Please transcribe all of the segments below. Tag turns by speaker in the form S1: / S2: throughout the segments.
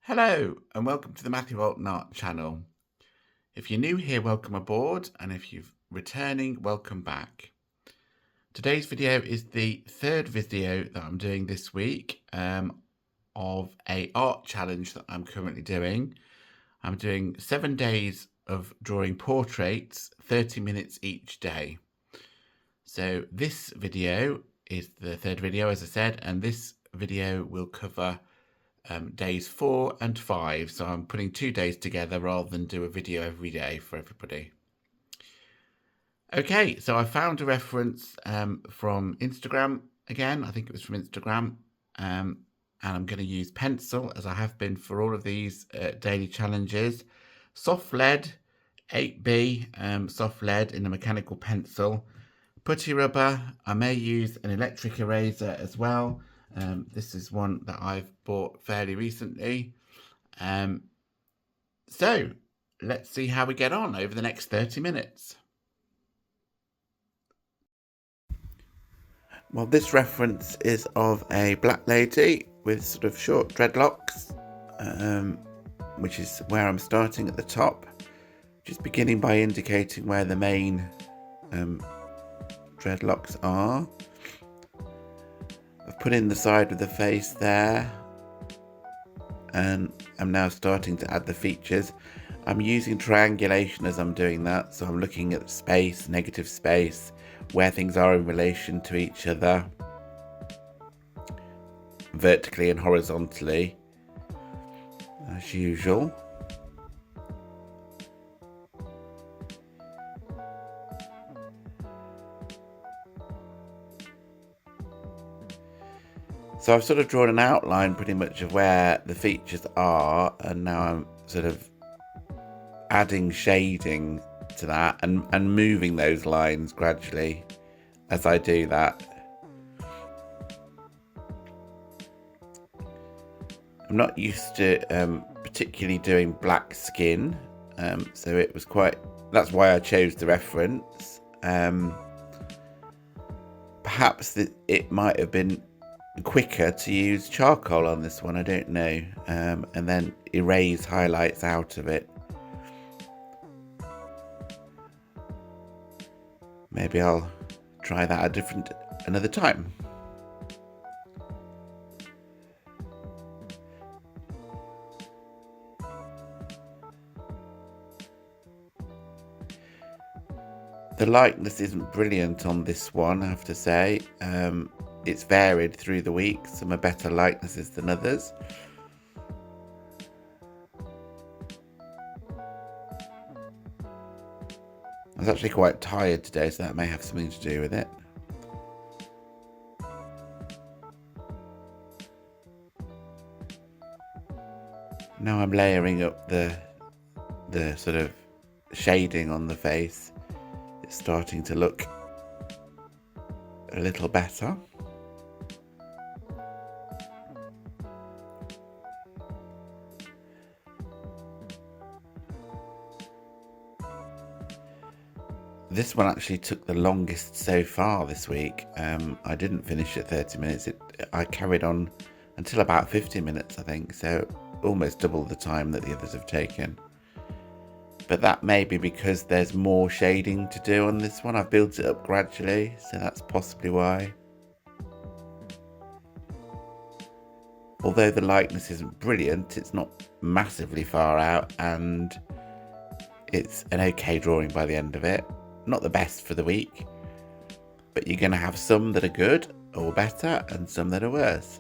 S1: Hello and welcome to the Matthew Walton Art channel. If you're new here, welcome aboard, and if you're returning, welcome back. Today's video is the third video that I'm doing this week of a art challenge that I'm currently doing. I'm doing 7 days of drawing portraits, 30 minutes each day. So this video is the third video, as I said, and this video will cover days 4 and 5, so I'm putting 2 days together rather than do a video every day for everybody. Okay, so I found a reference from Instagram again. I think it was from Instagram, and I'm going to use pencil as I have been for all of these daily challenges. Soft lead, 8B soft lead in a mechanical pencil. Putty rubber, I may use an electric eraser as well. This is one that I've bought fairly recently. So let's see how we get on over the next 30 minutes. Well, this reference is of a black lady with sort of short dreadlocks, which is where I'm starting at the top. Just beginning by indicating where the main dreadlocks are. I've put in the side of the face there, and I'm now starting to add the features. I'm using triangulation as I'm doing that, so I'm looking at space, negative space, where things are in relation to each other, vertically and horizontally, as usual. So I've sort of drawn an outline pretty much of where the features are, and now I'm sort of adding shading to that and moving those lines gradually as I do that. I'm not used to particularly doing black skin, so it was that's why I chose the reference. Perhaps it might have been quicker to use charcoal on this one, I don't know, and then erase highlights out of it. Maybe I'll try that another time. The likeness isn't brilliant on this one, I have to say. It's varied through the week. Some are better likenesses than others. I was actually quite tired today, so that may have something to do with it. Now I'm layering up the sort of shading on the face. It's starting to look a little better. This one actually took the longest so far this week. I didn't finish at 30 minutes. I carried on until about 50 minutes, I think, so almost double the time that the others have taken. But that may be because there's more shading to do on this one. I've built it up gradually, so that's possibly why. Although the likeness isn't brilliant, it's not massively far out, and it's an okay drawing by the end of it. Not the best for the week, but you're going to have some that are good or better and some that are worse.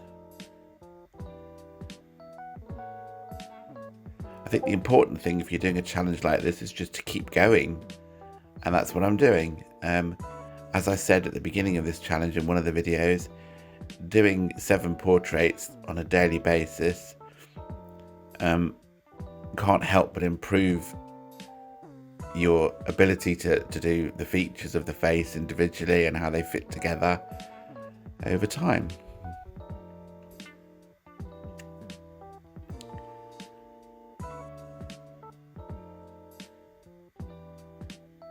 S1: I think the important thing if you're doing a challenge like this is just to keep going, and that's what I'm doing. As I said at the beginning of this challenge in one of the videos, doing 7 portraits on a daily basis can't help but improve your ability to do the features of the face individually and how they fit together over time.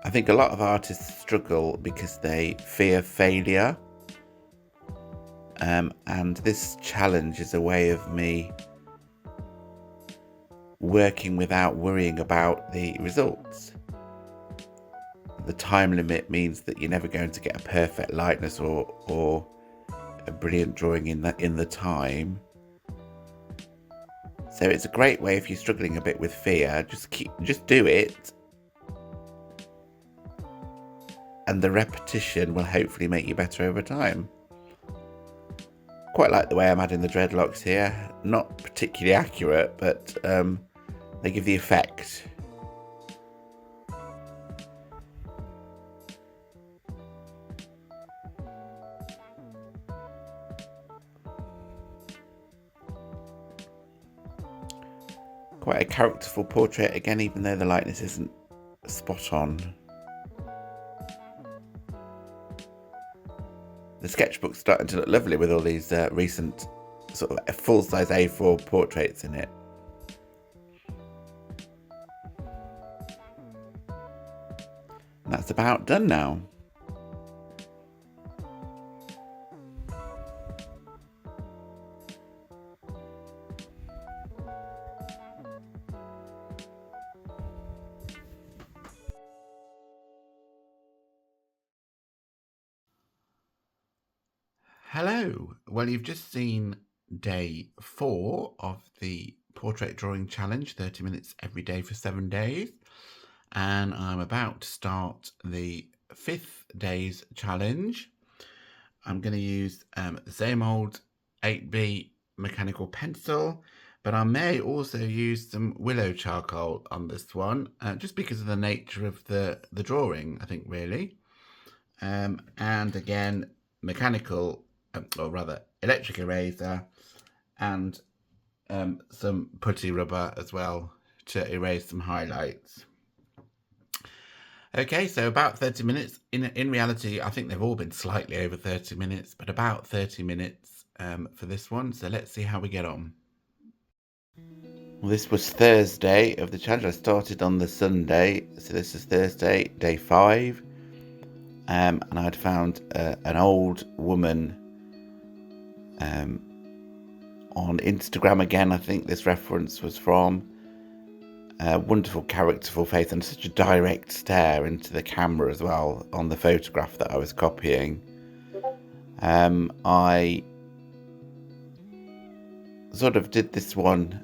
S1: I think a lot of artists struggle because they fear failure, and this challenge is a way of me working without worrying about the results. The time limit means that you're never going to get a perfect likeness or a brilliant drawing in the time. So it's a great way if you're struggling a bit with fear. Just do it, and the repetition will hopefully make you better over time. Quite like the way I'm adding the dreadlocks here. Not particularly accurate, but they give the effect. Quite a characterful portrait again, even though the likeness isn't spot on. The sketchbook's starting to look lovely with all these recent sort of full-size A4 portraits in it. And that's about done now. Hello. Well, you've just seen day 4 of the portrait drawing challenge, 30 minutes every day for 7 days. And I'm about to start the 5th day's challenge. I'm going to use the same old 8B mechanical pencil, but I may also use some willow charcoal on this one, just because of the nature of the drawing, I think, really. And again, mechanical, or rather electric eraser, and some putty rubber as well to erase some highlights. Okay, so about 30 minutes. In reality, I think they've all been slightly over 30 minutes, but about 30 minutes for this one. So let's see how we get on. Well, this was Thursday of the challenge. I started on the Sunday, so this is Thursday, day 5. And I'd found an old woman on Instagram again. I think this reference was from. A wonderful, characterful face and such a direct stare into the camera as well on the photograph that I was copying. I sort of did this one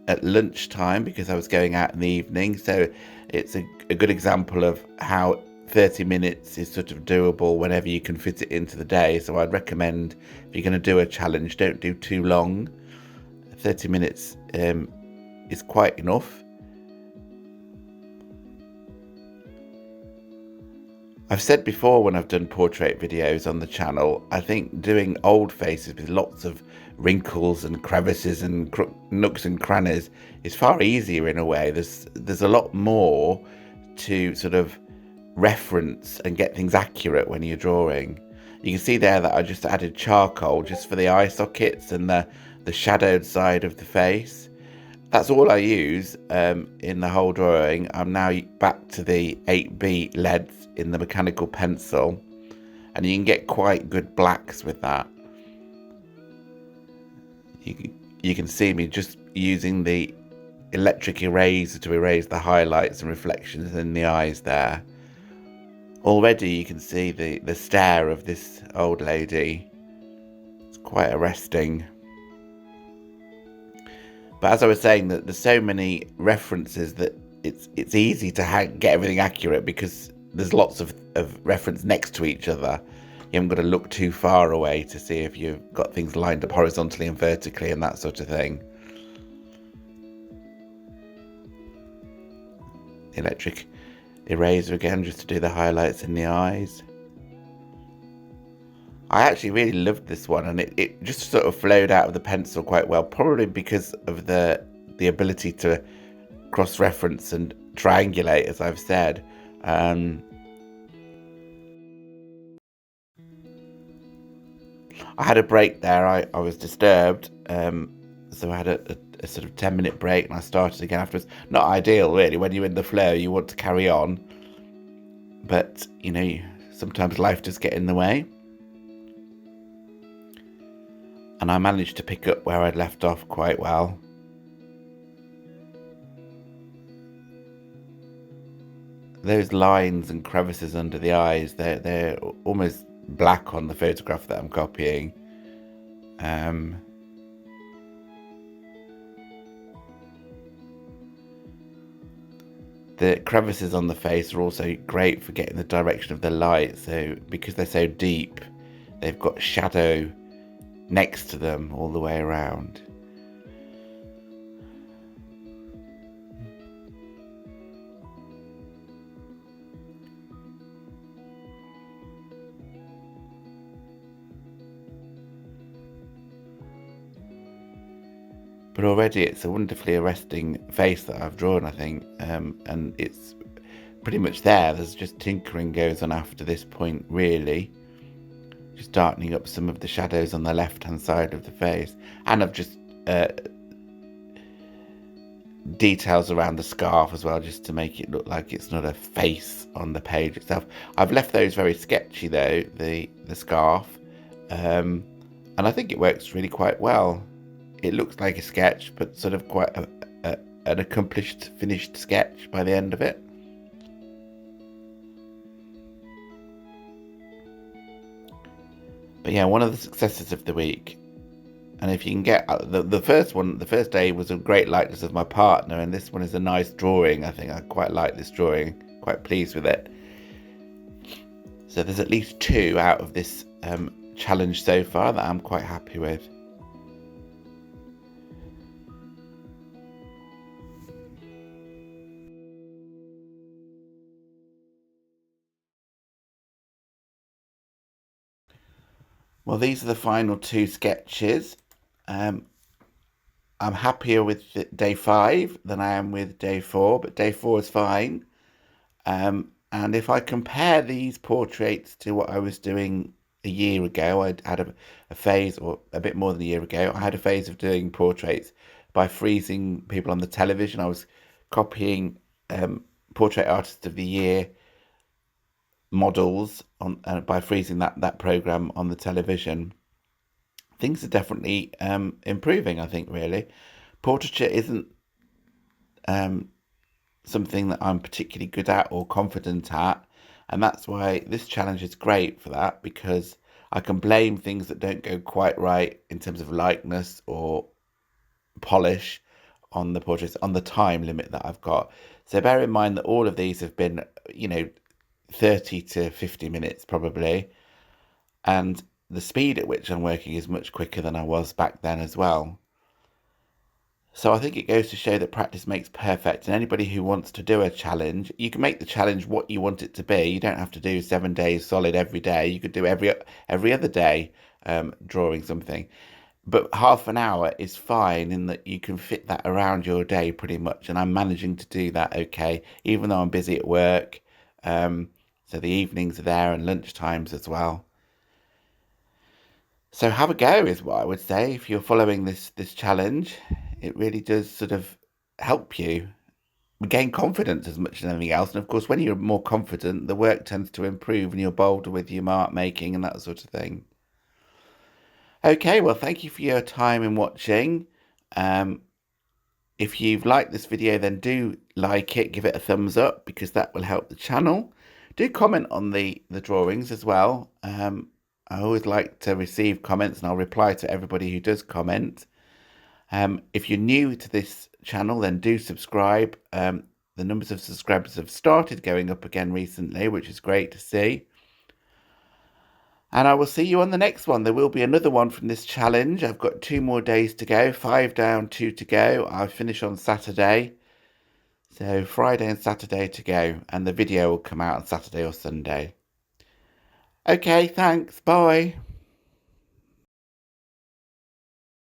S1: at lunchtime because I was going out in the evening, so it's a good example of how 30 minutes is sort of doable whenever you can fit it into the day. So I'd recommend, if you're going to do a challenge, don't do too long. 30 minutes is quite enough. I've said before when I've done portrait videos on the channel, I think doing old faces with lots of wrinkles and crevices and nooks and crannies is far easier in a way. There's a lot more to sort of reference and get things accurate when you're drawing. You can see there that I just added charcoal just for the eye sockets and the shadowed side of the face. That's all I use in the whole drawing. I'm now back to the 8B leads in the mechanical pencil, and you can get quite good blacks with that. You can see me just using the electric eraser to erase the highlights and reflections in the eyes there. Already you can see the stare of this old lady. It's quite arresting. But as I was saying, that there's so many references that it's easy to get everything accurate because there's lots of reference next to each other. You haven't got to look too far away to see if you've got things lined up horizontally and vertically and that sort of thing. Electric eraser again, just to do the highlights in the eyes. I actually really loved this one, and it just sort of flowed out of the pencil quite well, probably because of the ability to cross-reference and triangulate, as I've said. I had a break there. I was disturbed, so I had a sort of 10-minute break, and I started again afterwards. Not ideal, really. When you're in the flow, you want to carry on, but you know, sometimes life does get in the way. And I managed to pick up where I'd left off quite well. those lines and crevices under the eyes, they're almost black on the photograph that I'm copying. The crevices on the face are also great for getting the direction of the light. So because they're so deep, they've got shadow next to them all the way around. But already it's a wonderfully arresting face that I've drawn, I think, and it's pretty much there. There's just tinkering goes on after this point, really. Just darkening up some of the shadows on the left-hand side of the face. And I've just details around the scarf as well, just to make it look like it's not a face on the page itself. I've left those very sketchy though, the scarf, and I think it works really quite well. It looks like a sketch, but sort of quite an accomplished, finished sketch by the end of it. But yeah, one of the successes of the week. And if you can get the first one, the first day was a great likeness of my partner, and this one is a nice drawing. I think I quite like this drawing, quite pleased with it. So there's at least 2 out of this challenge so far that I'm quite happy with. Well, these are the final 2 sketches. I'm happier with day 5 than I am with day 4, but day 4 is fine. And if I compare these portraits to what I was doing a year ago, I had a phase, or a bit more than a year ago, I had a phase of doing portraits by freezing people on the television. I was copying Portrait Artist of the Year models on by freezing that program on the television. Things are definitely improving, I think, really. Portraiture isn't something that I'm particularly good at or confident at, and that's why this challenge is great for that, because I can blame things that don't go quite right in terms of likeness or polish on the portraits, on the time limit that I've got. So bear in mind that all of these have been, 30 to 50 minutes probably, and the speed at which I'm working is much quicker than I was back then as well. So I think it goes to show that practice makes perfect, and anybody who wants to do a challenge, you can make the challenge what you want it to be. You don't have to do 7 days solid every day. You could do every other day drawing something. But half an hour is fine in that you can fit that around your day pretty much, and I'm managing to do that okay, even though I'm busy at work. So the evenings are there and lunch times as well. So have a go is what I would say if you're following this challenge. It really does sort of help you gain confidence as much as anything else. And of course, when you're more confident, the work tends to improve and you're bolder with your mark making and that sort of thing. Okay, well, thank you for your time in watching. If you've liked this video, then do like it, give it a thumbs up, because that will help the channel. Do comment on the drawings as well. I always like to receive comments, and I'll reply to everybody who does comment. If you're new to this channel, then do subscribe. The numbers of subscribers have started going up again recently, which is great to see. And I will see you on the next one. There will be another one from this challenge. I've got 2 more days to go, 5 down, 2 to go. I'll finish on Saturday. So Friday and Saturday to go. And the video will come out on Saturday or Sunday. Okay, thanks. Bye.